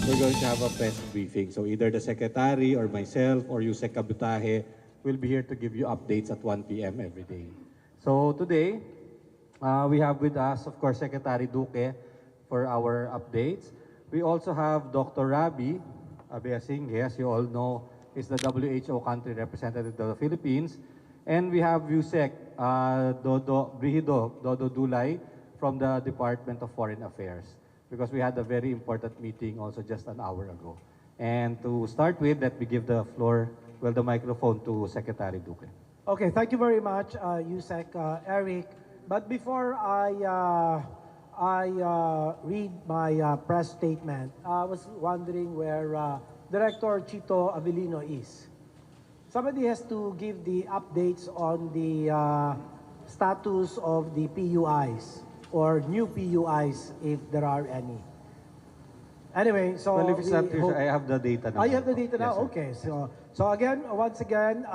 we're going to have a press briefing. So either the secretary or myself or Yusek Kabutahe will be here to give you updates at 1 p.m. every day. So today, we have with us, of course, Secretary Duque for our updates. We also have Dr. Rabi Abeyasinghe, as you all know, is the WHO country representative of the Philippines. And we have Yusek Dodo Dulay from the Department of Foreign Affairs, because we had a very important meeting also just an hour ago. And to start with, let me give the floor, well, the microphone to Secretary Duque. Okay, thank you very much, Yusek, Eric. But before I read my press statement, I was wondering where Director Chito Avellino is. Somebody has to give the updates on the status of the PUIs or new PUIs if there are any. Anyway, so well, if it's not clear, I have the data now. Oh, you have the data now? Yes, okay. So again, once again,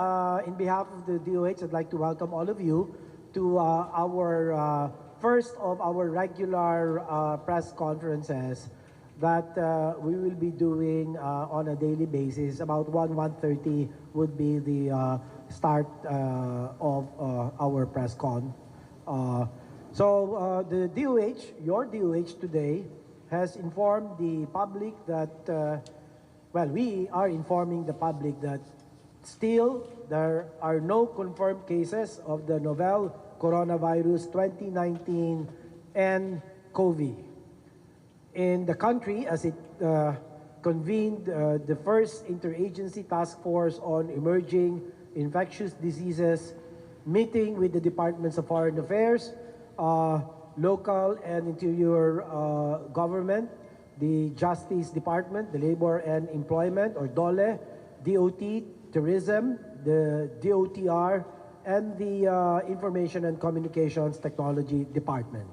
in behalf of the DOH, I'd like to welcome all of you to our first of our regular press conferences that we will be doing on a daily basis. About 1:30 would be the start of our press con. So the DOH, your DOH today, has informed the public that, well, we are informing the public that still there are no confirmed cases of the novel coronavirus 2019 and COVID. In the country, as it convened the first interagency task force on emerging infectious diseases, meeting with the Departments of Foreign Affairs, local and interior government, the Justice Department, the Labor and Employment, or DOLE, DOT, Tourism, the DOTR, and the Information and Communications Technology Department.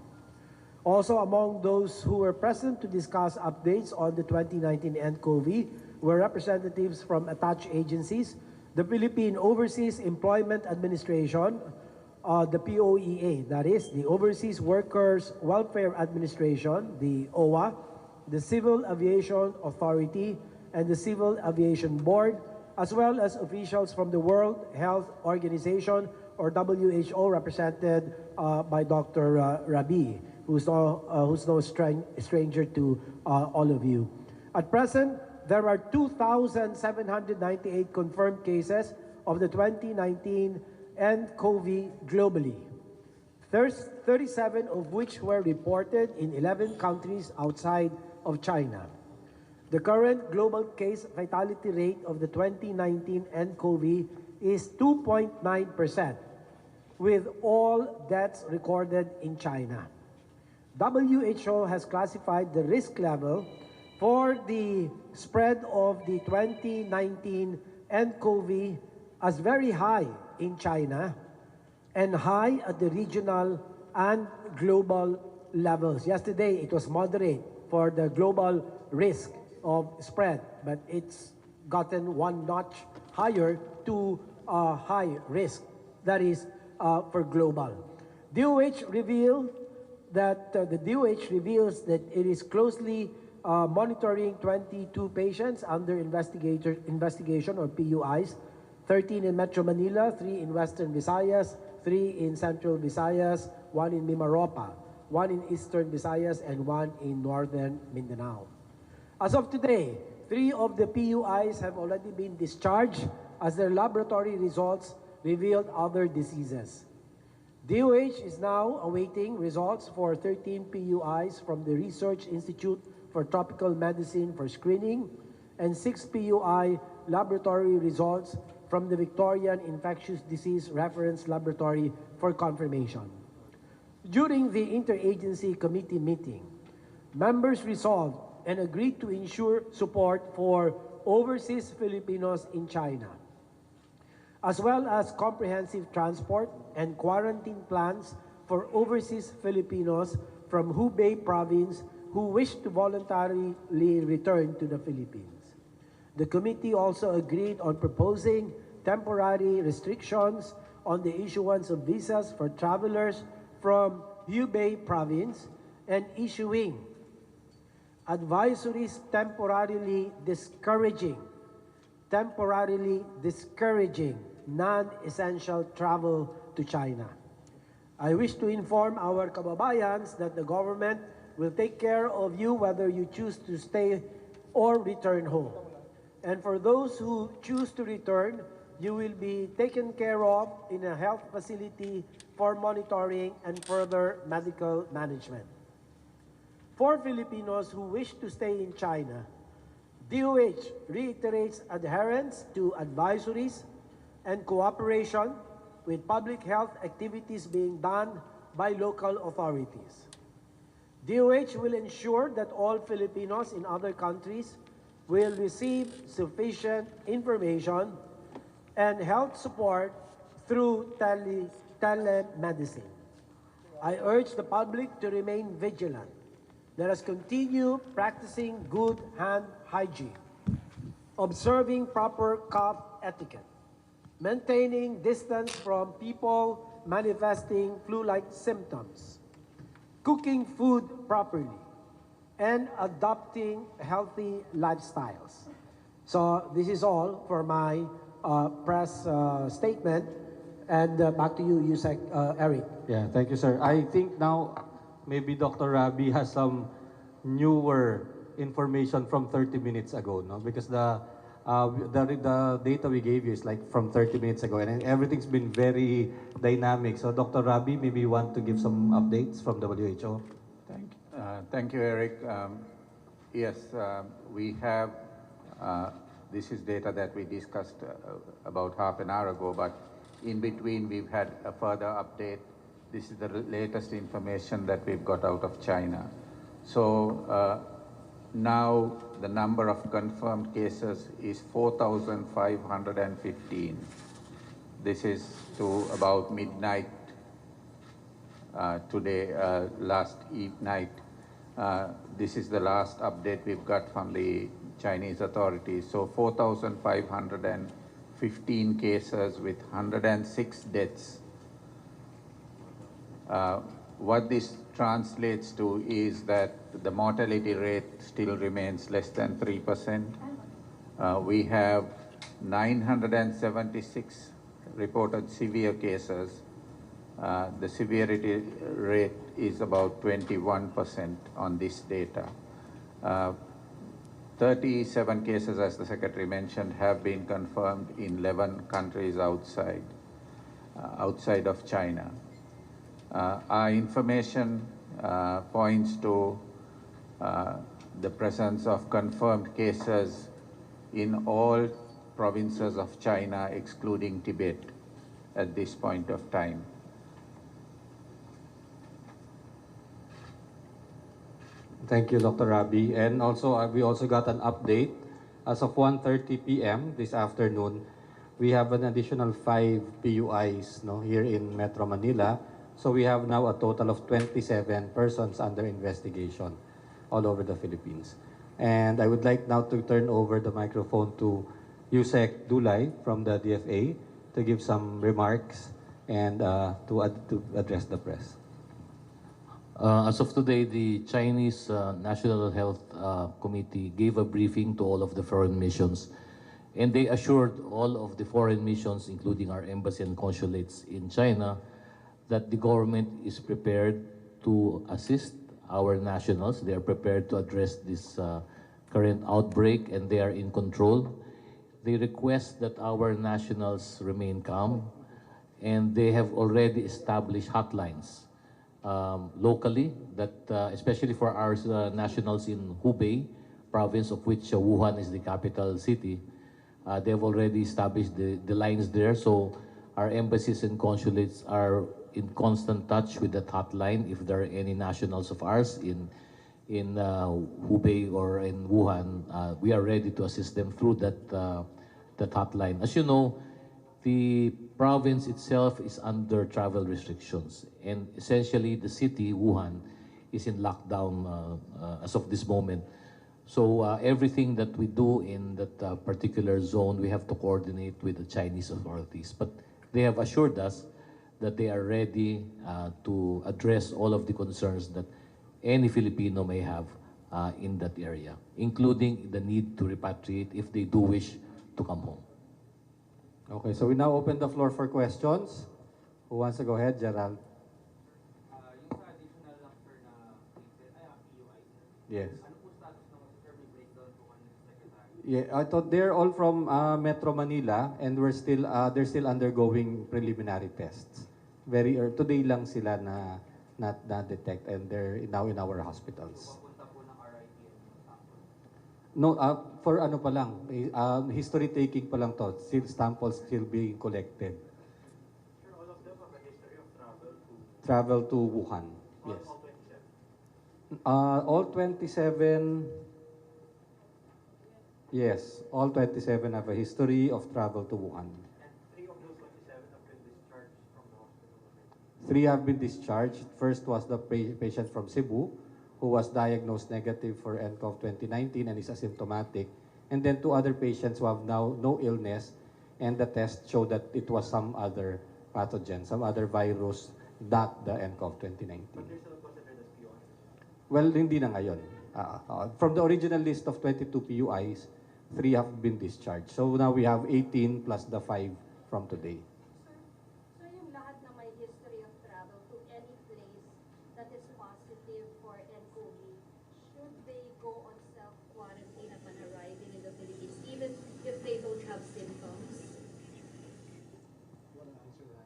Also among those who were present to discuss updates on the 2019 nCoV were representatives from attached agencies, the Philippine Overseas Employment Administration, the POEA, that is, the Overseas Workers Welfare Administration, the OWA, the Civil Aviation Authority, and the Civil Aviation Board, as well as officials from the World Health Organization, or WHO, represented by Dr. Rabi, who's no stranger to all of you. At present, there are 2,798 confirmed cases of the 2019 nCoV globally, 37 of which were reported in 11 countries outside of China. The current global case fatality rate of the 2019 nCoV is 2.9%, with all deaths recorded in China. WHO has classified the risk level for the spread of the 2019 nCoV as very high in China and high at the regional and global levels. Yesterday, it was moderate for the global risk of spread, but it's gotten one notch higher to high risk, that is for global. DOH revealed that the DOH reveals that it is closely monitoring 22 patients under investigation or PUIs, 13 in Metro Manila, 3 in Western Visayas, 3 in Central Visayas, 1 in Mimaropa, 1 in Eastern Visayas, and 1 in Northern Mindanao. As of today, 3 of the PUIs have already been discharged as their laboratory results revealed other diseases. DOH is now awaiting results for 13 PUIs from the Research Institute for Tropical Medicine for screening and 6 PUI laboratory results from the Victorian Infectious Disease Reference Laboratory for confirmation. During the Interagency Committee meeting, members resolved and agreed to ensure support for overseas Filipinos in China, as well as comprehensive transport and quarantine plans for overseas Filipinos from Hubei province who wish to voluntarily return to the Philippines. The committee also agreed on proposing temporary restrictions on the issuance of visas for travelers from Hubei province and issuing advisories temporarily discouraging non-essential travel to China. I wish to inform our kababayans that the government will take care of you whether you choose to stay or return home. And for those who choose to return, you will be taken care of in a health facility for monitoring and further medical management. For Filipinos who wish to stay in China, DOH reiterates adherence to advisories and cooperation with public health activities being done by local authorities. DOH will ensure that all Filipinos in other countries will receive sufficient information and health support through telemedicine. I urge the public to remain vigilant. Let us continue practicing good hand hygiene, observing proper cough etiquette, maintaining distance from people manifesting flu-like symptoms, cooking food properly, and adopting healthy lifestyles. So this is all for my press statement. And back to you, Yusek, Eric. Yeah, thank you, sir. I think now maybe Dr. Rabi has some newer information from 30 minutes ago, no? Because the data we gave you is like from 30 minutes ago, and everything's been very dynamic. So, Dr. Rabi, maybe you want to give some updates from WHO? Thank you, Eric. Yes, we have, this is data that we discussed about half an hour ago, but in between we've had a further update. This is the latest information that we've got out of China. So now the number of confirmed cases is 4,515. This is to about midnight today, last night. This is the last update we've got from the Chinese authorities. So 4,515 cases with 106 deaths. What this translates to is that the mortality rate still remains less than 3%. We have 976 reported severe cases. The severity rate is about 21% on this data. 37 cases, as the Secretary mentioned, have been confirmed in 11 countries outside of China. Our information points to the presence of confirmed cases in all provinces of China, excluding Tibet, at this point of time. Thank you, Dr. Rabi. And also, we also got an update. As of 1:30 p.m. this afternoon, we have an additional 5 PUIs here in Metro Manila. So we have now a total of 27 persons under investigation all over the Philippines. And I would like now to turn over the microphone to Yusek Dulay from the DFA to give some remarks and to address the press. As of today, the Chinese National Health Committee gave a briefing to all of the foreign missions, and they assured all of the foreign missions, including our embassy and consulates in China, that the government is prepared to assist our nationals. They are prepared to address this current outbreak, and they are in control. They request that our nationals remain calm, and they have already established hotlines locally, that especially for our nationals in Hubei province, of which Wuhan is the capital city. They have already established the lines there, so our embassies and consulates are in constant touch with that hotline. If there are any nationals of ours in Hubei or in Wuhan, we are ready to assist them through that hotline. As you know, the province itself is under travel restrictions, and essentially the city, Wuhan, is in lockdown as of this moment. So everything that we do in that particular zone, we have to coordinate with the Chinese authorities. But they have assured us that they are ready to address all of the concerns that any Filipino may have in that area, including the need to repatriate if they do wish to come home. Okay, so we now open the floor for questions. Who wants to go ahead? Gerald. Yung sa additional lang sir na cases, PUI sir. Yes. Ano po status naman sir? May breakdown po kanina sa secretary. Yeah, I thought they're all from Metro Manila, and they're still undergoing preliminary tests. Today lang sila na detect, and they're now in our hospitals. Papunta po ng RIT yung sample. No, for ano pa lang, history taking pa lang to. Still samples still being collected. Sir, all of them have a history of Travel to Wuhan. Yes. all 27. Yes, all 27 have a history of travel to Wuhan. And 3 of those 27 have been discharged from the hospital already. 3 have been discharged. First was the patient from Cebu, who was diagnosed negative for nCoV 2019 and is asymptomatic. And then 2 other patients who have now no illness, and the test showed that it was some other pathogen, some other virus, not the nCoV 2019. But they're still considered as PUI. Well, hindi na ngayon. From the original list of 22 PUIs, 3 have been discharged. So now we have 18 plus the 5 from today. Sir, yung lahat na may history of travel to any place that is positive for nCoV, should they go on self-quarantine upon arriving in the Philippines, even if they don't have symptoms?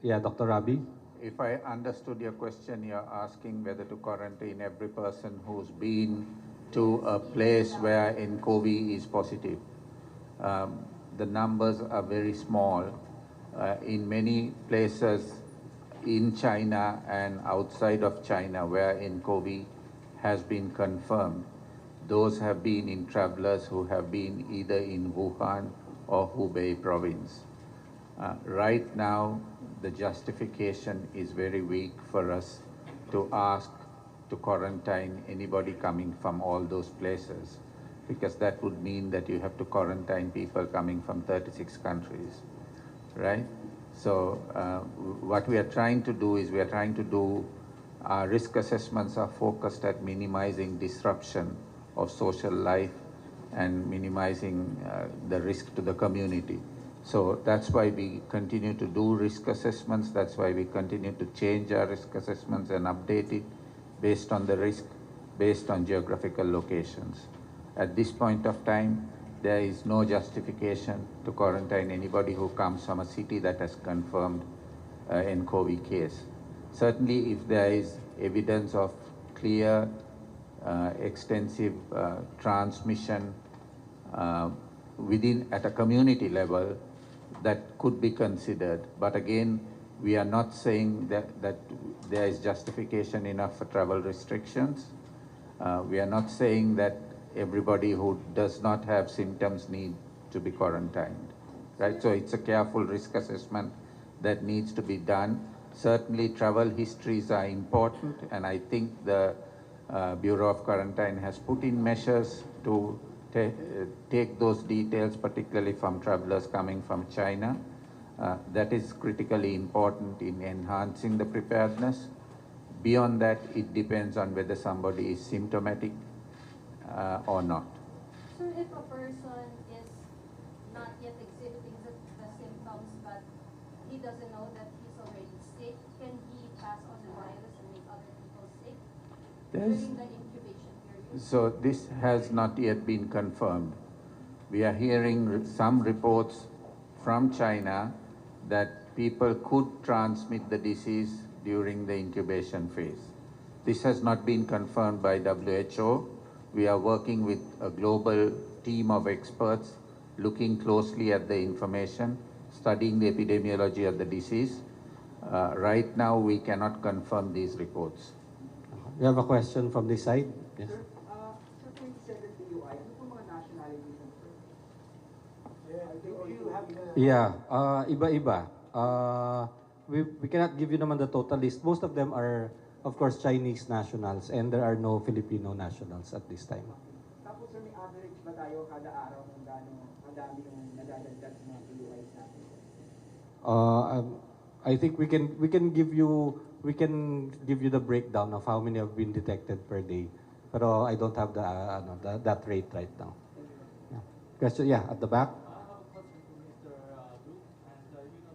Yeah, Dr. Rabi? If I understood your question, you're asking whether to quarantine every person who's been to a place where nCoV is positive. The numbers are very small. In many places in China and outside of China where nCoV has been confirmed, those have been in travelers who have been either in Wuhan or Hubei province. Right now, the justification is very weak for us to ask to quarantine anybody coming from all those places, because that would mean that you have to quarantine people coming from 36 countries, right? So what we are trying to do is our risk assessments are focused at minimizing disruption of social life and minimizing the risk to the community. So that's why we continue to do risk assessments. That's why we continue to change our risk assessments and update it based on the risk, based on geographical locations. At this point of time, there is no justification to quarantine anybody who comes from a city that has confirmed nCoV case. Certainly, if there is evidence of clear, extensive transmission at a community level, that could be considered. But again, we are not saying that there is justification enough for travel restrictions. We are not saying that everybody who does not have symptoms need to be quarantined, right? So it's a careful risk assessment that needs to be done. Certainly travel histories are important, and I think the Bureau of Quarantine has put in measures to take those details, particularly from travelers coming from China. That is critically important in enhancing the preparedness. Beyond that, it depends on whether somebody is symptomatic or not. Sir, if a person is not yet exhibiting the symptoms, but he doesn't know that he's already sick, can he pass on the virus and make other people sick during the incubation period? So this has not yet been confirmed. We are hearing some reports from China that people could transmit the disease during the incubation phase. This has not been confirmed by WHO. We are working with a global team of experts looking closely at the information, studying the epidemiology of the disease. Right now, we cannot confirm these reports. We have a question from this side. Yes. Sir, sa 27 PUI, ano po mga nationalities ng sir? Do you have Yeah, iba-iba. We cannot give you naman the total list. Most of them are, of course, Chinese nationals, and there are no Filipino nationals at this time. Tapos sir, may average ba tayo kada araw kung gaano kadami yung nadadagdag sa mga PUIs natin? I think we can give you the breakdown of how many have been detected per day. Pero I don't have that rate right now. Yeah. Question, yeah, at the back. I have a question for Mr. Lu.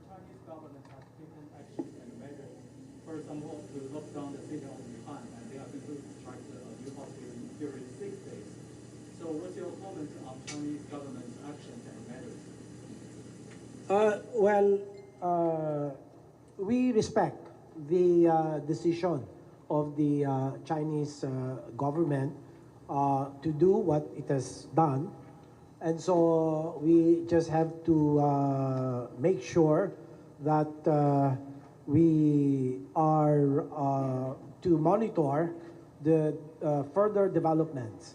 Chinese government has taken action and measures. For example, to lock down the city of Wuhan, and they have been to strike the new hospital during 6 days. So what's your comment on Chinese government's actions and measures? We respect the decision of the Chinese government to do what it has done. And so we just have to make sure that we are to monitor the further developments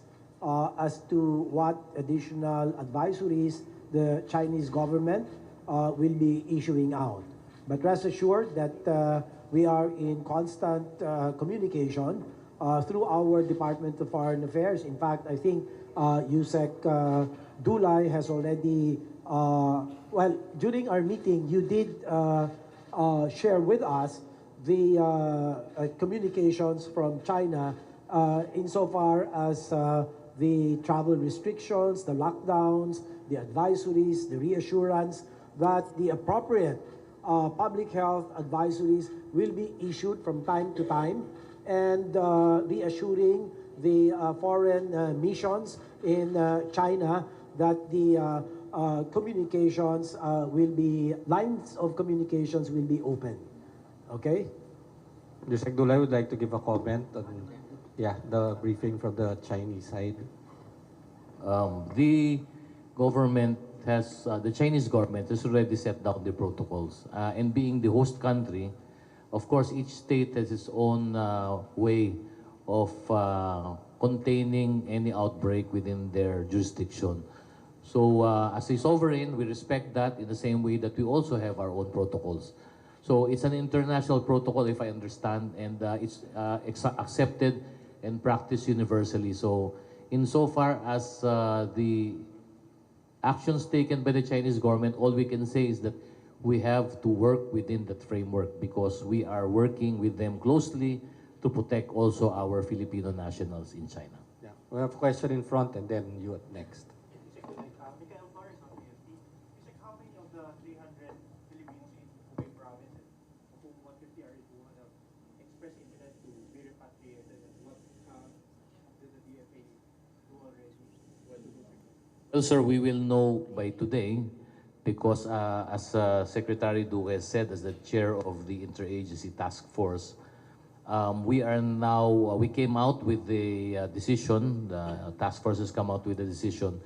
as to what additional advisories the Chinese government will be issuing out. But rest assured that we are in constant communication through our Department of Foreign Affairs. In fact, I think Yusek Dulay has already, during our meeting, you did share with us the communications from China insofar as the travel restrictions, the lockdowns, the advisories, the reassurance that the appropriate public health advisories will be issued from time to time, and reassuring the foreign missions in China that the communications lines of communications will be open. Okay? Yusek Dulay would like to give a comment on the briefing from the Chinese side. The Chinese government has already set down the protocols. And being the host country, of course, each state has its own way of containing any outbreak within their jurisdiction. So as a sovereign, we respect that in the same way that we also have our own protocols. So it's an international protocol, if I understand, and it's accepted and practiced universally. So insofar as the actions taken by the Chinese government, all we can say is that we have to work within that framework because we are working with them closely to protect also our Filipino nationals in China. Yeah. We have a question in front and then you next. Mikael Flores on AFP. How many of the 300 Filipinos in Hubei province, of whom 150 are in Wuhan, have expressed interest to be repatriated, and what did the DFA do already? Well, sir, we will know by today because as Secretary Duque said, as the chair of the interagency task force, we came out with the decision, the task force has come out with the decision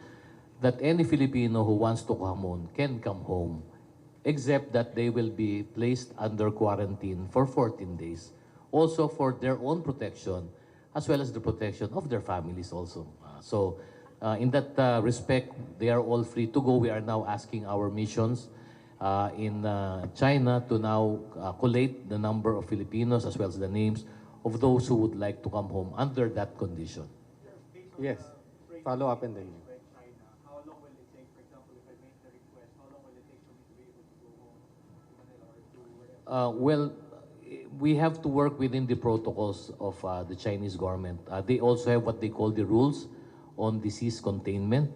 that any Filipino who wants to come home can come home, except that they will be placed under quarantine for 14 days, also for their own protection, as well as the protection of their families also. In that respect, they are all free to go. We are now asking our missions in China to now collate the number of Filipinos as well as the names of those who would like to come home under that condition. Yes. Follow up and then. How long will it take, for example, if I make the request, how long will it take for me to be able to go home to Manila or to wherever? We have to work within the protocols of the Chinese government. They also have what they call the rules on disease containment.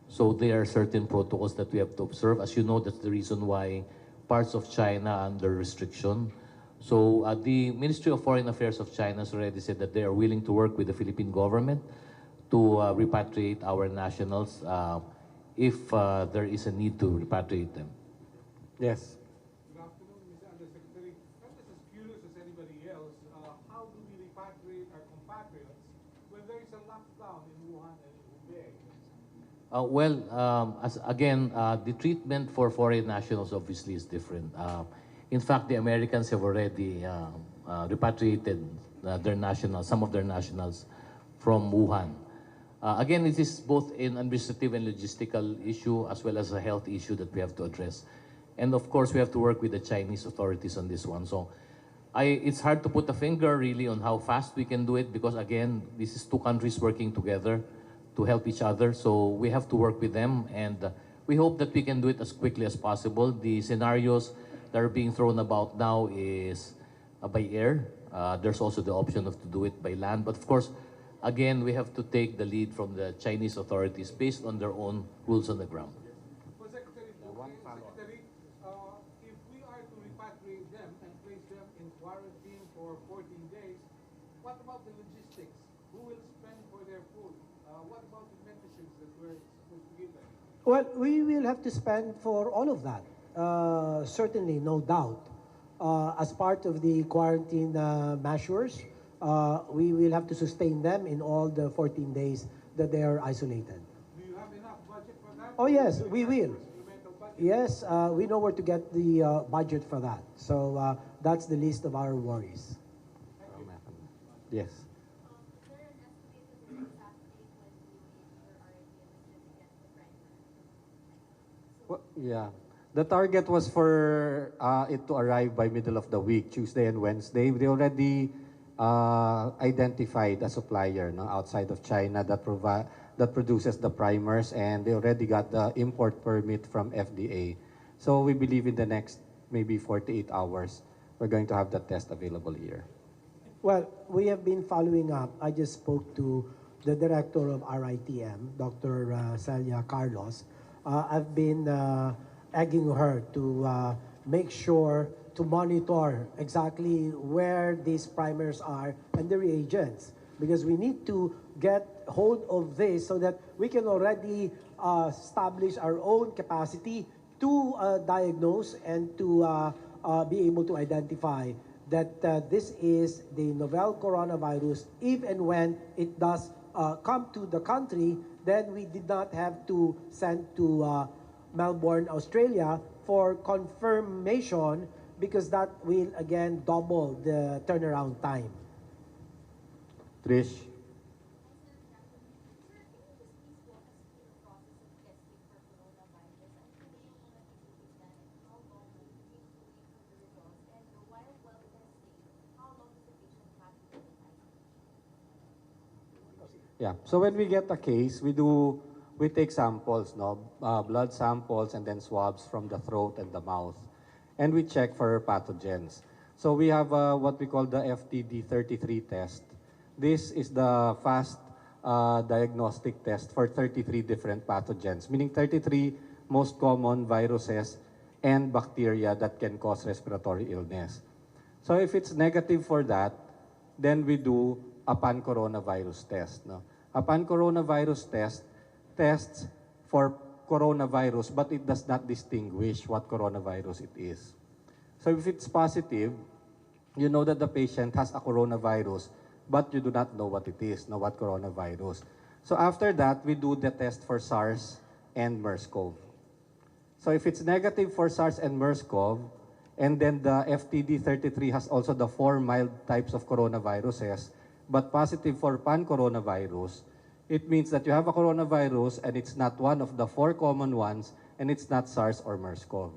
So there are certain protocols that we have to observe. As you know, that's the reason why parts of China are under restriction. So the Ministry of Foreign Affairs of China has already said that they are willing to work with the Philippine government to repatriate our nationals if there is a need to repatriate them. Yes. Good afternoon, Mr. Undersecretary. I'm just as curious as anybody else. How do we repatriate our compatriots when there is a lockdown in Wuhan and Hubei? The treatment for foreign nationals obviously is different. In fact, the Americans have already repatriated some of their nationals from Wuhan. It is both an administrative and logistical issue as well as a health issue that we have to address. And of course, we have to work with the Chinese authorities on this one. So it's hard to put a finger really on how fast we can do it because again, this is two countries working together to help each other. So we have to work with them and we hope that we can do it as quickly as possible. The scenarios that are being thrown about now is by air. There's also the option of to do it by land. But of course, again, we have to take the lead from the Chinese authorities based on their own rules on the ground. But Secretary, Secretary, if we are to repatriate them and place them in quarantine for 14 days, what about the logistics? Who will spend for their food? What about the medicines that we're supposed to give them? Well, we will have to spend for all of that, certainly, no doubt. As part of the quarantine measures, we will have to sustain them in all the 14 days that they are isolated. Do you have enough budget for that? Oh yes, we will. Supplemental budget? Yes, we know where to get the budget for that. So that's the least of our worries. Yes. Is there an estimated exact date when you are already in the primer? Well, yeah. The target was for it to arrive by middle of the week, Tuesday and Wednesday. They already identified a supplier outside of China that produces the primers, and they already got the import permit from FDA. So we believe in the next maybe 48 hours, we're going to have the test available here. Well, we have been following up. I just spoke to the director of RITM, Dr. Celia Carlos. I've been egging her to make sure to monitor exactly where these primers are and the reagents, because we need to get hold of this so that we can already establish our own capacity to diagnose and to be able to identify that this is the novel coronavirus. If and when it does come to the country, then we did not have to send to Melbourne, Australia for confirmation, because that will again double the turnaround time. Trish? Sir, can you just please walk us through the process of testing for coronavirus? And ano yung mga activities na and how long will it take to wait for the results? And while testing, how long does the patient have to be in isolation? Yeah. So when we get a case, we take samples, blood samples and then swabs from the throat and the mouth, and we check for pathogens. So we have what we call the FTD33 test. This is the fast diagnostic test for 33 different pathogens, meaning 33 most common viruses and bacteria that can cause respiratory illness. So if it's negative for that, then we do a pan-coronavirus test. A pan-coronavirus test tests for coronavirus, but it does not distinguish what coronavirus it is. So if it's positive, you know that the patient has a coronavirus, but you do not know what it is, what coronavirus. So after that, we do the test for SARS and MERS-CoV. So if it's negative for SARS and MERS-CoV, and then the FTD33 has also the 4 mild types of coronaviruses, but positive for pan-coronavirus, it means that you have a coronavirus and it's not one of the 4 common ones, and it's not SARS or MERS-CoV.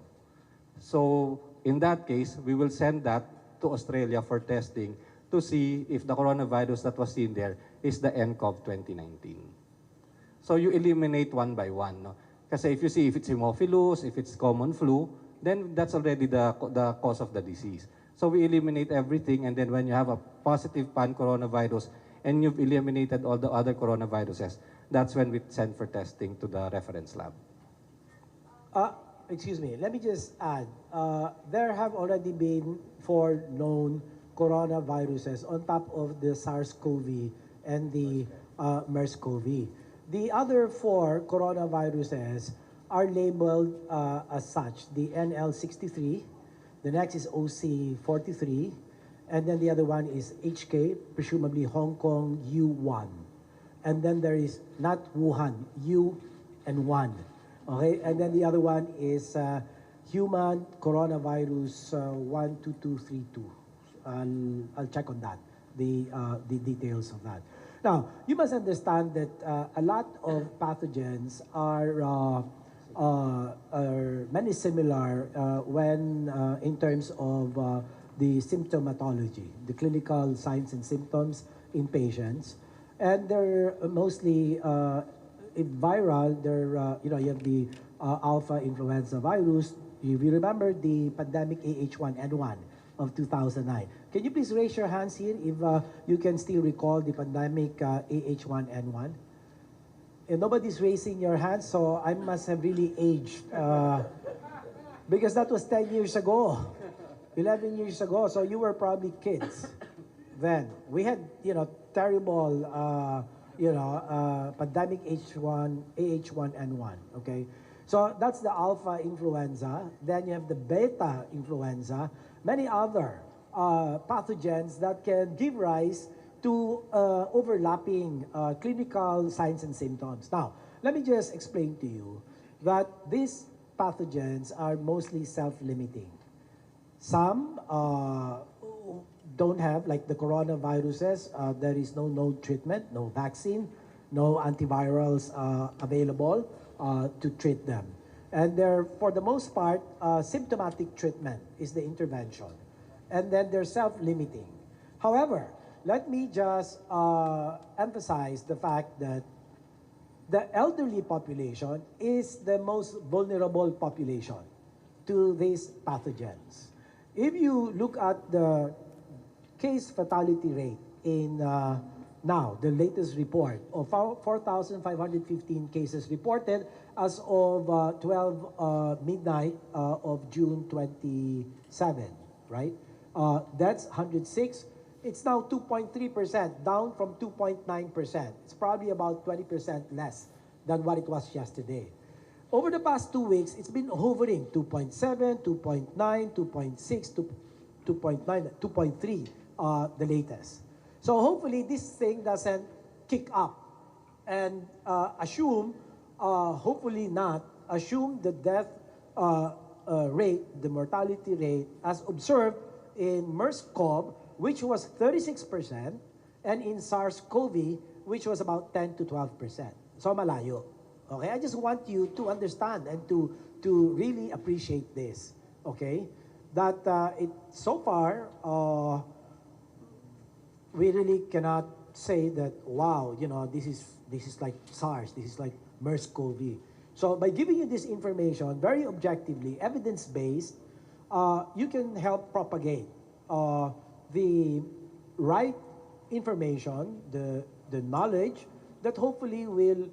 So in that case, we will send that to Australia for testing to see if the coronavirus that was seen there is the nCoV 2019. So you eliminate one by one. Kasi if you see if it's Haemophilus, if it's common flu, then that's already the cause of the disease. So we eliminate everything, and then when you have a positive pan-coronavirus and you've eliminated all the other coronaviruses, that's when we send for testing to the reference lab. Excuse me, let me just add, there have already been 4 known coronaviruses on top of the SARS-CoV and the MERS-CoV. The other 4 coronaviruses are labeled as such: the NL63, the next is OC43, and then the other one is HK, presumably Hong Kong U1. And then there is not Wuhan, U and 1. Okay, and then the other one is human coronavirus 12232. I'll check on that, the details of that. Now, you must understand that a lot of pathogens are many similar when in terms of the symptomatology, the clinical signs and symptoms in patients, and they're mostly viral. They're you have the alpha influenza virus. If you remember the pandemic AH1N1 of 2009. Can you please raise your hands here if you can still recall the pandemic AH1N1? And nobody's raising your hand, so I must have really aged. Because that was 10 years ago, 11 years ago, so you were probably kids then. We had, terrible, pandemic AH1N1, okay? So that's the alpha influenza. Then you have the beta influenza, many other pathogens that can give rise to overlapping clinical signs and symptoms. Now, let me just explain to you that these pathogens are mostly self-limiting. Some don't have, like the coronaviruses, there is no known treatment, no vaccine, no antivirals available to treat them. And they're, for the most part, symptomatic treatment is the intervention. And then they're self-limiting. However, let me just emphasize the fact that the elderly population is the most vulnerable population to these pathogens. If you look at the case fatality rate in now, the latest report of 4,515 cases reported as of 12 midnight of June 27, right? That's 106. It's now 2.3%, down from 2.9%. It's probably about 20% less than what it was yesterday. Over the past 2 weeks, it's been hovering 2.7, 2.9, 2.6, 2.9, 2.3, the latest. So hopefully this thing doesn't kick up and assume, hopefully not, assume the death rate, the mortality rate as observed in MERS-CoV, which was 36%, and in SARS-CoV, which was about 10 to 12%. So malayo. Okay, I just want you to understand and to really appreciate this. Okay, that so far we really cannot say that, wow, this is like SARS, this is like MERS-CoV. So by giving you this information very objectively, evidence-based, you can help propagate the right information, the knowledge that hopefully will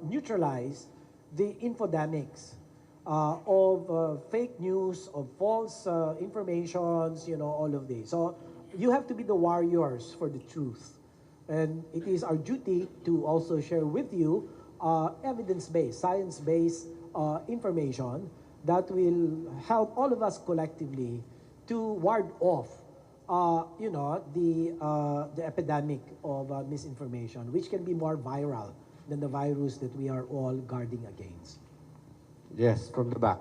neutralize the infodemics of fake news, of false informations, all of this. So you have to be the warriors for the truth. And it is our duty to also share with you evidence-based, science-based information that will help all of us collectively to ward off the epidemic of misinformation, which can be more viral than the virus that we are all guarding against. Yes, from the back.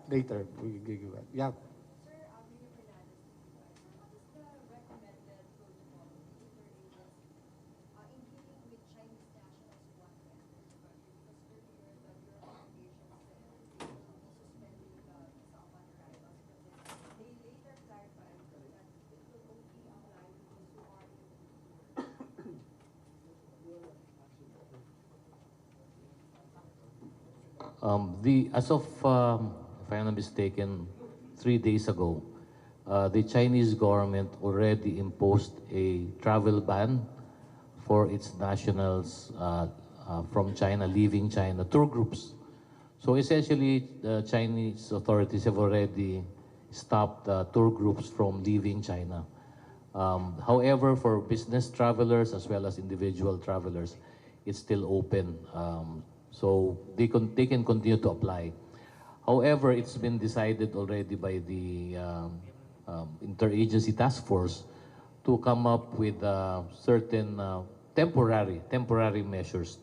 Later, we give you that. Yeah. Sir, Mary Fernandez, what is the recommended protocol of interagency in dealing with Chinese nationals who want to enter the country? Because earlier, your organization said they will be suspending the visa upon arrivals, but then they later clarified that it will only apply to those who are in As of, if I'm not mistaken, 3 days ago, the Chinese government already imposed a travel ban for its nationals from China, leaving China, tour groups. So essentially, the Chinese authorities have already stopped tour groups from leaving China. However, for business travelers as well as individual travelers, it's still open. So they can continue to apply. However, it's been decided already by the interagency task force to come up with certain temporary measures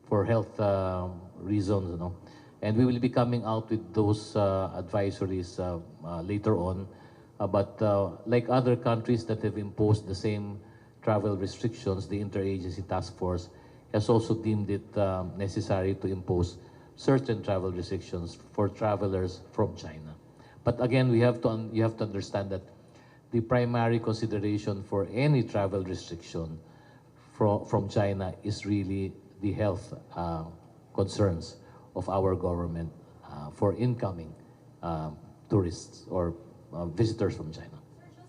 for health reasons, And we will be coming out with those advisories later on. But like other countries that have imposed the same travel restrictions, the interagency task force has also deemed it necessary to impose certain travel restrictions for travelers from China. But again, you have to understand that the primary consideration for any travel restriction from China is really the health concerns of our government for incoming tourists or visitors from China. Sir,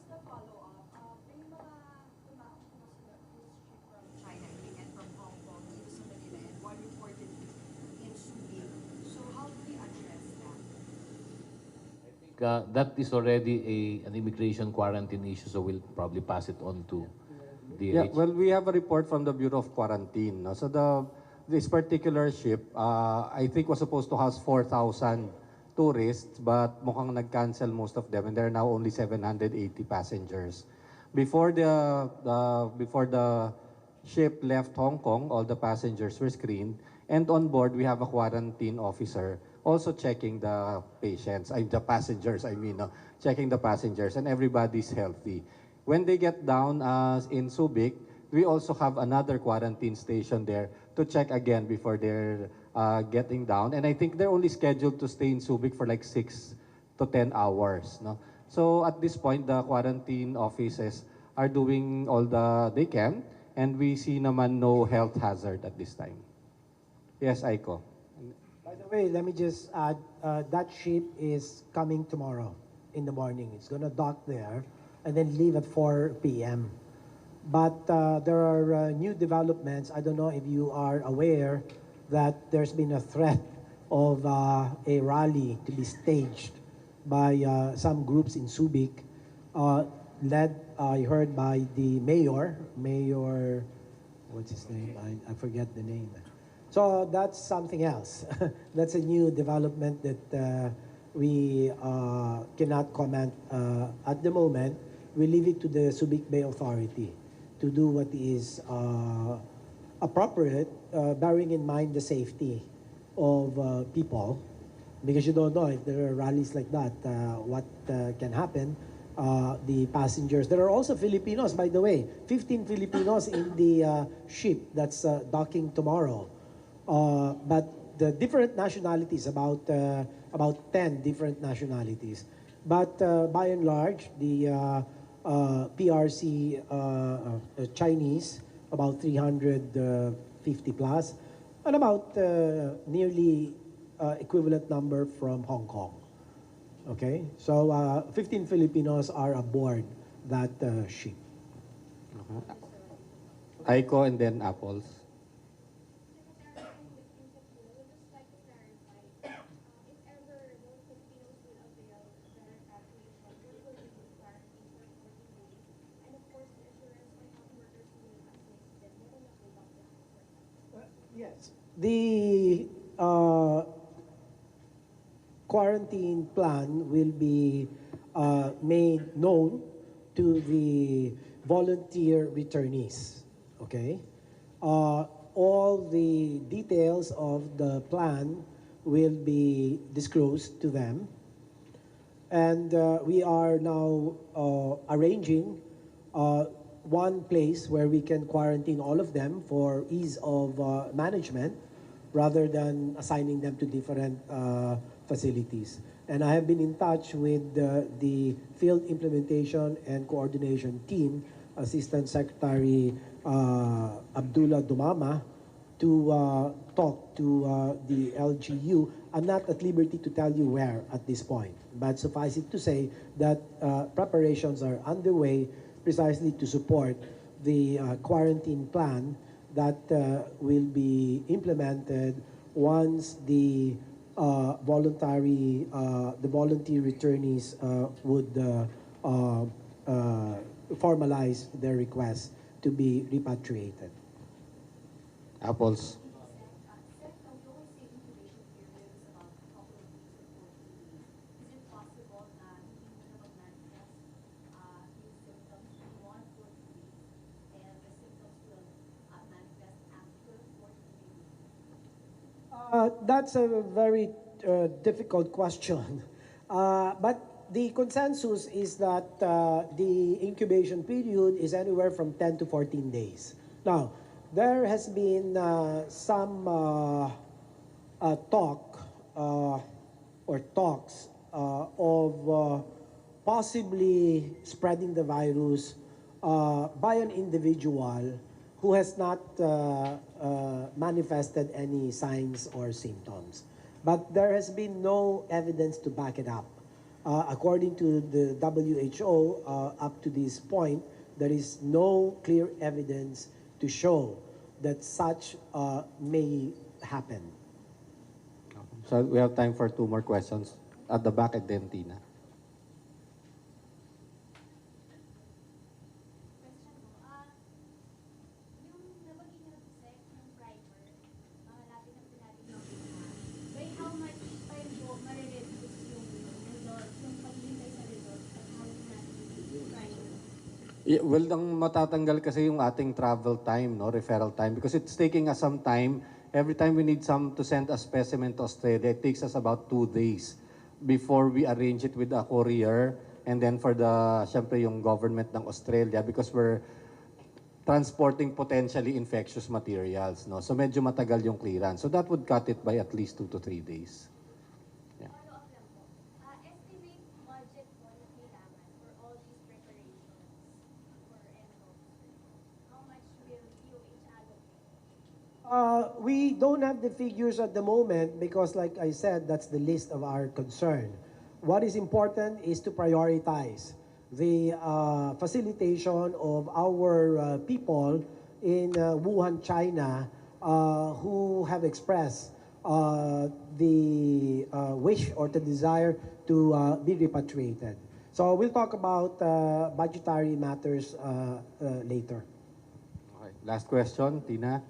that is already an immigration quarantine issue, so we'll probably pass it on to DOH. Yeah, well, we have a report from the Bureau of Quarantine. No? So this particular ship, I think was supposed to house 4,000 tourists, but mukhang nag-cancel most of them, and there are now only 780 passengers. Before the ship left Hong Kong, all the passengers were screened, and on board we have a quarantine officer also checking the passengers, no, checking the passengers, and everybody's healthy. When they get down in Subic, we also have another quarantine station there to check again before they're getting down. And I think they're only scheduled to stay in Subic for like 6 to 10 hours. No? So at this point, the quarantine offices are doing all they can, and we see naman no health hazard at this time. Yes, Aiko. By the way, let me just add, that ship is coming tomorrow in the morning. It's going to dock there and then leave at 4 p.m. But there are new developments. I don't know if you are aware that there's been a threat of a rally to be staged by some groups in Subic, led, I heard, by the mayor, what's his name? I forget the name. So that's something else. That's a new development that we cannot comment at the moment. We leave it to the Subic Bay Authority to do what is appropriate, bearing in mind the safety of people, because you don't know if there are rallies like that, what can happen. The passengers, there are also Filipinos, by the way, 15 Filipinos in the ship that's docking tomorrow. But the different nationalities, about 10 different nationalities. But by and large, the PRC Chinese, about 350 plus, and about nearly equivalent number from Hong Kong. Okay, so 15 Filipinos are aboard that ship. Aiko and then Apples. Yes, the quarantine plan will be made known to the volunteer returnees. Okay, all the details of the plan will be disclosed to them, and we are now arranging one place where we can quarantine all of them for ease of management, rather than assigning them to different facilities. And I have been in touch with the Field Implementation and Coordination Team, Assistant Secretary Abdullah Dumama, to talk to the LGU. I'm not at liberty to tell you where at this point, but suffice it to say that preparations are underway precisely to support the quarantine plan that will be implemented once the volunteer returnees would formalize their request to be repatriated. Apples. That's a very difficult question. But the consensus is that the incubation period is anywhere from 10 to 14 days. Now, there has been some talks of possibly spreading the virus by an individual who has not manifested any signs or symptoms. But there has been no evidence to back it up. According to the WHO, up to this point, there is no clear evidence to show that such may happen. So we have time for 2 more questions. At the back, and then Tina. Well, ang matatanggal kasi yung ating travel time, no, referral time, because it's taking us some time. Every time we need to send a specimen to Australia, it takes us about 2 days before we arrange it with a courier, and then for syempre yung government ng Australia, because we're transporting potentially infectious materials, no. So medyo matagal yung clearance. So that would cut it by at least 2 to 3 days. Follow-up lang po. Estimate budget po na kailangan for all these preparations for envelopes. How much will DOH allocate? We don't have the figures at the moment because, like I said, that's the list of our concern. What is important is to prioritize the facilitation of our people in Wuhan, China, who have expressed the wish or the desire to be repatriated. So we'll talk about budgetary matters later. Okay. Last question, Tina.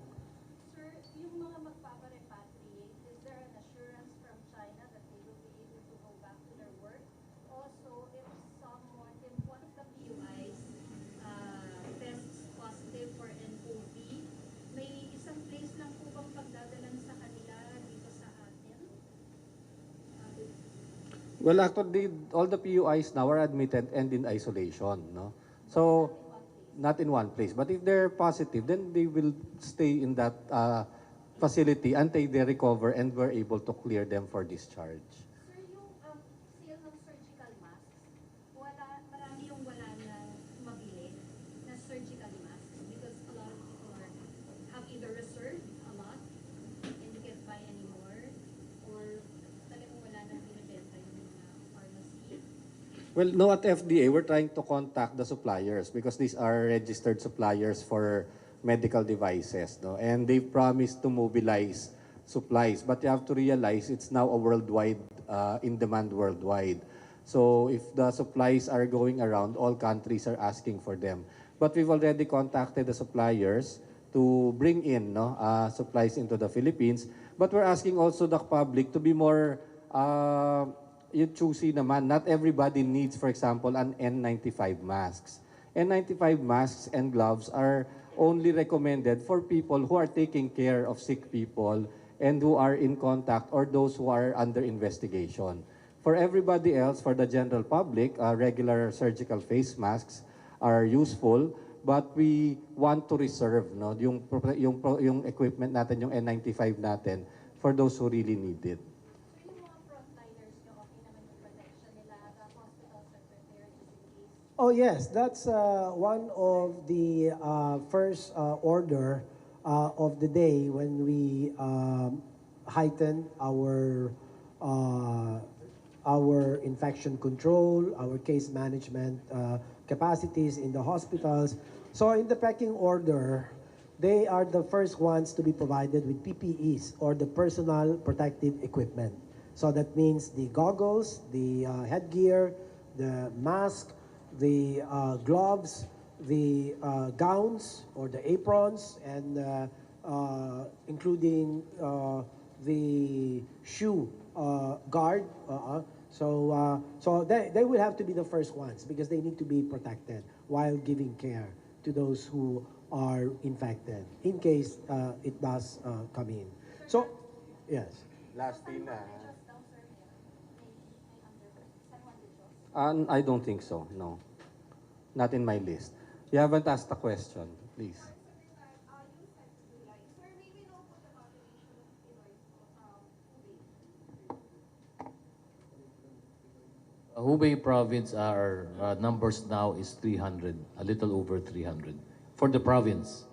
Sir, yung mga magpaparepatriate, is there an assurance from China that they will be able to go back to their work? Also, if one of the PUIs tests positive for NOV, may isang place lang po bang pagdadalan sa kanila dito sa atin? Well, actually, all the PUIs now are admitted and in isolation, no? So, not in one place. But if they're positive, then they will stay in that facility until they recover and we're able to clear them for discharge. Sir, yung sale ng surgical masks, marami yung wala na mabili na surgical masks because a lot of people have either reserved a lot and you can't buy anymore or talagang wala na binibenta yung pharmacy. Well, no, at FDA, we're trying to contact the suppliers because these are registered suppliers for medical devices, no? And they've promised to mobilize supplies. But you have to realize it's now a worldwide, in demand worldwide. So if the supplies are going around, all countries are asking for them. But we've already contacted the suppliers to bring in supplies into the Philippines. But we're asking also the public to be more yung choosy naman. Not everybody needs, for example, an N95 masks. N95 masks and gloves are only recommended for people who are taking care of sick people and who are in contact or those who are under investigation. For everybody else, for the general public, regular surgical face masks are useful, but we want to reserve yung equipment natin, yung N95 natin, for those who really need it. So yung mga frontliners nyo, okay naman yung protection nila, the hospitals are prepared just in case? Oh yes, that's one of the first order of the day when we heighten our infection control, our case management capacities in the hospitals. So in the pecking order, they are the first ones to be provided with PPEs or the personal protective equipment. So that means the goggles, the headgear, the mask, the gloves, the gowns or the aprons, and including the shoe guard. So they will have to be the first ones because they need to be protected while giving care to those who are infected in case it does come in. So, yes. Last thing na. May I don't think so, no. Not in my list. You haven't asked a question, please. Hubei province, our numbers now is 300, a little over 300 for the province.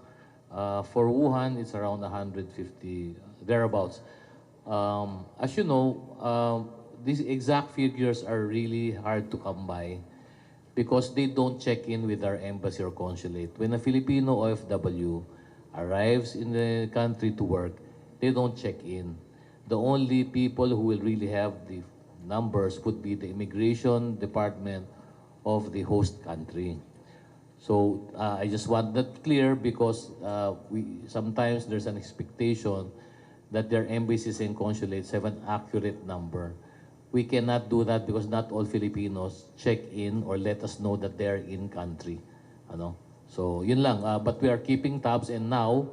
For Wuhan, it's around 150, thereabouts. As you know, these exact figures are really hard to come by because they don't check in with our embassy or consulate. When a Filipino OFW arrives in the country to work, they don't check in. The only people who will really have the numbers would be the immigration department of the host country. So I just want that clear because sometimes there's an expectation that their embassies and consulates have an accurate number. We cannot do that because not all Filipinos check in or let us know that they're in country. Ano? So, yun lang. But we are keeping tabs, and now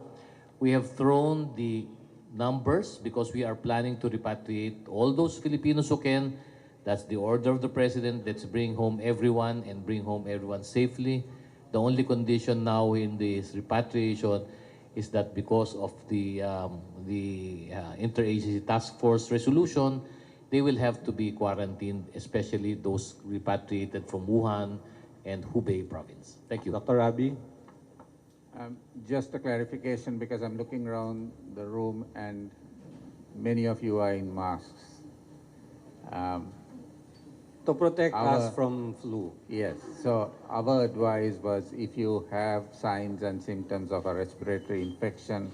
we have thrown the numbers because we are planning to repatriate all those Filipinos who can. That's the order of the President. Let's bring home everyone and bring home everyone safely. The only condition now in this repatriation is that because of the interagency task force resolution, they will have to be quarantined, especially those repatriated from Wuhan and Hubei province. Thank you. Dr. Rabi? Just a clarification, because I'm looking around the room and many of you are in masks. To protect Our- us from flu. Yes, so our advice was if you have signs and symptoms of a respiratory infection,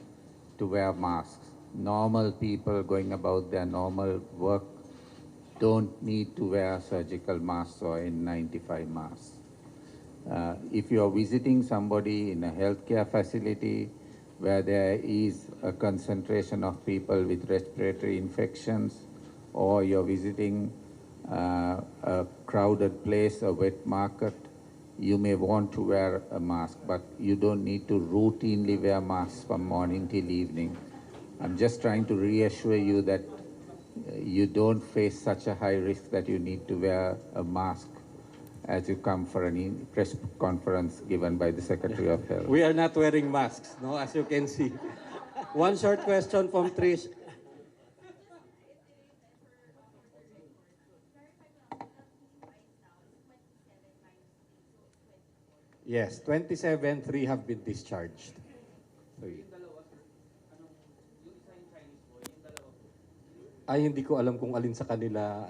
to wear masks. Normal people going about their normal work don't need to wear surgical masks or N95 masks. If you are visiting somebody in a healthcare facility where there is a concentration of people with respiratory infections, or you're visiting a crowded place, a wet market, you may want to wear a mask, but you don't need to routinely wear masks from morning till evening. I'm just trying to reassure you that you don't face such a high risk that you need to wear a mask as you come for an press conference given by the Secretary of Health. We are not wearing masks, no, as you can see. One short question from Trish. Yes, 27, 3 have been discharged. So, ay, hindi ko alam kung alin sa kanila,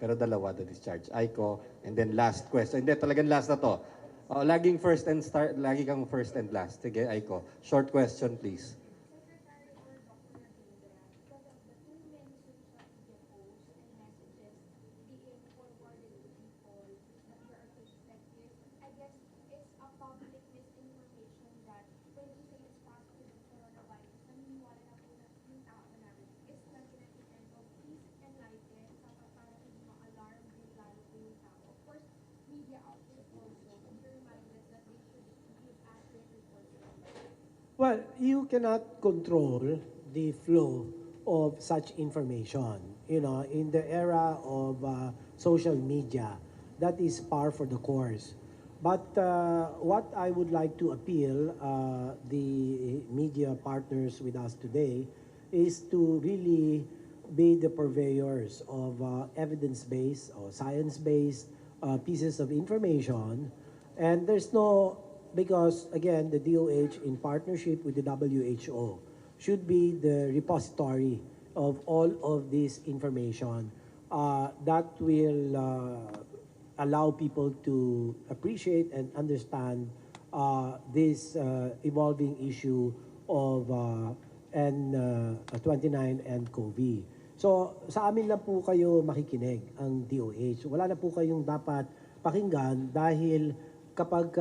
pero dalawa the discharge. Aiko, and then last question. Hindi, talagang last na to. Laging first and start, lagi kang first and last. Sige, Aiko. Short question, please. Well, you cannot control the flow of such information. You know, in the era of social media, that is par for the course. But what I would like to appeal the media partners with us today is to really be the purveyors of evidence-based or science-based pieces of information. And there's no, because again, the DOH in partnership with the WHO should be the repository of all of this information that will allow people to appreciate and understand this evolving issue of N29 and COVID. So sa amin lang po kayo makikinig ang DOH. Wala na po kayong dapat pakinggan dahil kapag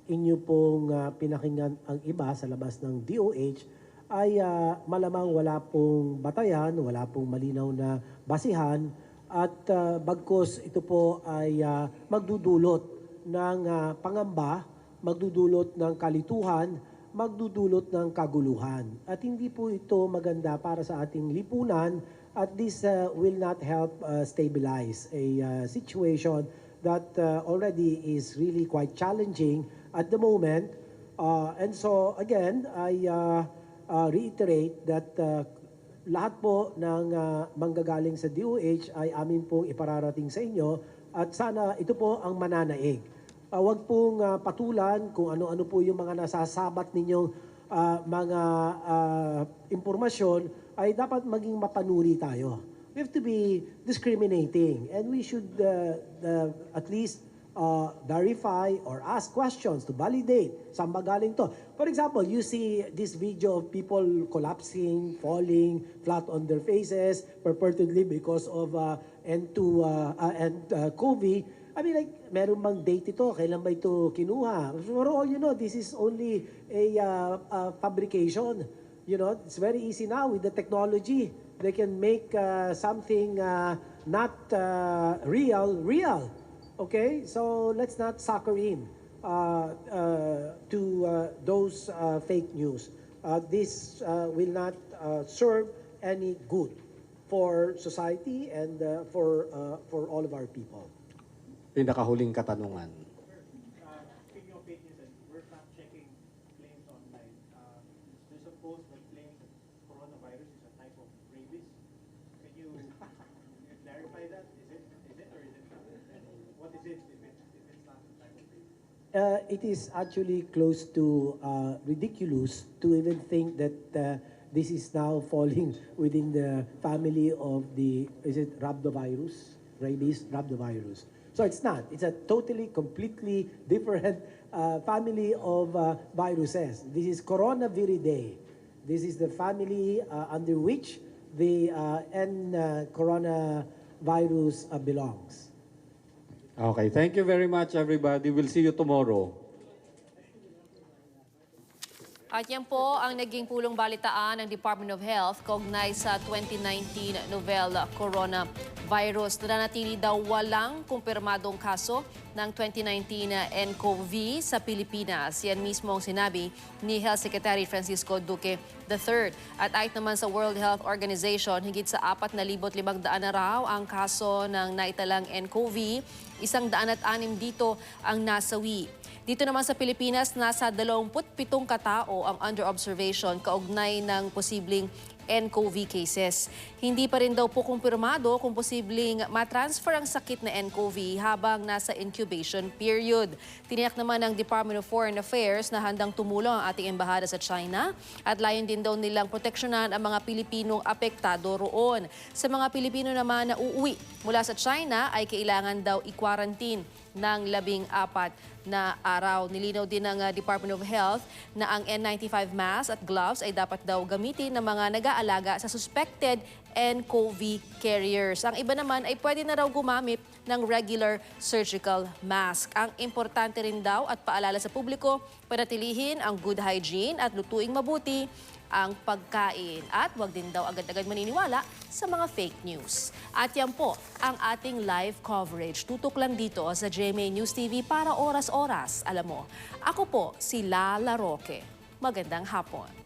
inyo pong pinakinggan ang iba sa labas ng DOH, ay malamang wala pong batayan, wala pong malinaw na basihan, at bagkus ito po ay magdudulot ng pangamba, magdudulot ng kalituhan, magdudulot ng kaguluhan. At hindi po ito maganda para sa ating lipunan, at this will not help stabilize a situation that already is really quite challenging at the moment. And so again, I reiterate that lahat po ng manggagaling sa DOH ay amin pong ipararating sa inyo, at sana ito po ang mananaig. Huwag pong patulan kung ano-ano po yung mga nasasabat ninyong mga impormasyon, ay dapat maging mapanuri tayo. We have to be discriminating, and we should at least verify or ask questions to validate saan ba galing to. For example, you see this video of people collapsing, falling flat on their faces, purportedly because of COVID. I mean, like, meron bang date ito? Kailan ba ito kinuha? For all you know, this is only a fabrication. You know, it's very easy now with the technology. They can make something not real. Okay? So let's not sucker in those fake news. This will not serve any good for society and for all of our people. Pinakahuling katanungan. Speaking of fake news, we're fact-checking claims online. There's a post that claims that coronavirus is a type of rabies. Can you clarify that? Is it or is it not? And what is it if it's not a type of rabies? It is actually close to ridiculous to even think that this is now falling within the family of is it rhabdovirus? Rabies, rhabdovirus. So it's not. It's a totally, completely different family of viruses. This is Coronaviridae. This is the family under which the coronavirus belongs. Okay, thank you very much, everybody. We'll see you tomorrow. At yan po ang naging pulong balitaan ng Department of Health kaugnay sa 2019 novel coronavirus. Nananatili daw walang kumpirmadong kaso ng 2019 nCoV sa Pilipinas. Yan mismo ang sinabi ni Health Secretary Francisco Duque III. At ayon naman sa World Health Organization, higit sa 4,500 na raw ang kaso ng naitalang nCoV. 106 dito ang nasawi. Dito naman sa Pilipinas, nasa 27 katao ang under observation kaugnay ng posibleng nCoV cases. Hindi pa rin daw po kumpirmado kung posibleng matransfer ang sakit na nCoV habang nasa incubation period. Tiniyak naman ng Department of Foreign Affairs na handang tumulong ang ating embahada sa China at layon din daw nilang proteksyonan ang mga Pilipinong apektado roon. Sa mga Pilipino naman na uuwi mula sa China ay kailangan daw i-quarantine ng 14 na araw. Nilinaw din ng Department of Health na ang N95 mask at gloves ay dapat daw gamitin ng mga nag-aalaga sa suspected nCoV carriers. Ang iba naman ay pwede na raw gumamit ng regular surgical mask. Ang importante rin daw at paalala sa publiko, panatilihin ang good hygiene at lutuing mabuti ang pagkain. At huwag din daw agad-agad maniniwala sa mga fake news. At yan po ang ating live coverage. Tutok lang dito sa GMA News TV para oras-oras. Alam mo, ako po si Lala Roque. Magandang hapon.